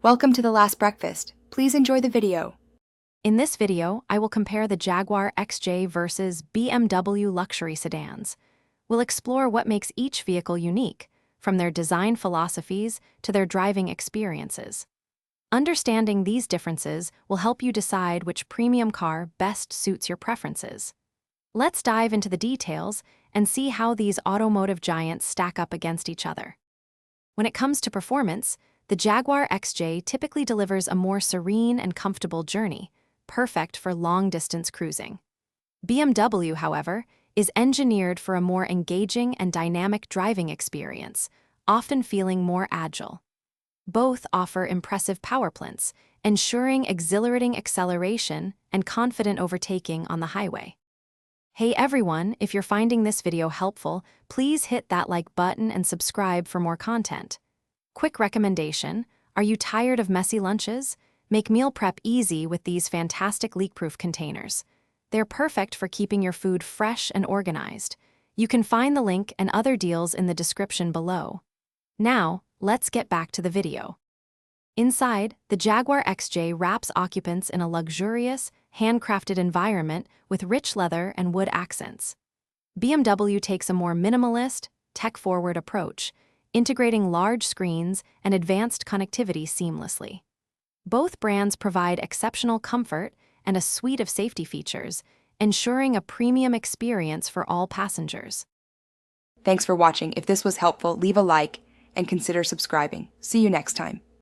Welcome to The Last Breakfast. Please enjoy the video. In this video, I will compare the Jaguar XJ versus BMW luxury sedans. We'll explore what makes each vehicle unique, from their design philosophies to their driving experiences. Understanding these differences will help you decide which premium car best suits your preferences. Let's dive into the details and see how these automotive giants stack up against each other. When it comes to performance, the Jaguar XJ typically delivers a more serene and comfortable journey, perfect for long-distance cruising. BMW, however, is engineered for a more engaging and dynamic driving experience, often feeling more agile. Both offer impressive power plinths, ensuring exhilarating acceleration and confident overtaking on the highway. Hey everyone, if you're finding this video helpful, please hit that like button and subscribe for more content. Quick recommendation: are you tired of messy lunches? Make meal prep easy with these fantastic leak-proof containers. They're perfect for keeping your food fresh and organized. You can find the link and other deals in the description below. Now, let's get back to the video. Inside, the Jaguar XJ wraps occupants in a luxurious, handcrafted environment with rich leather and wood accents. BMW takes a more minimalist, tech-forward approach, integrating large screens and advanced connectivity seamlessly. Both brands provide exceptional comfort and a suite of safety features, ensuring a premium experience for all passengers. Thanks for watching. If this was helpful, leave a like and consider subscribing. See you next time.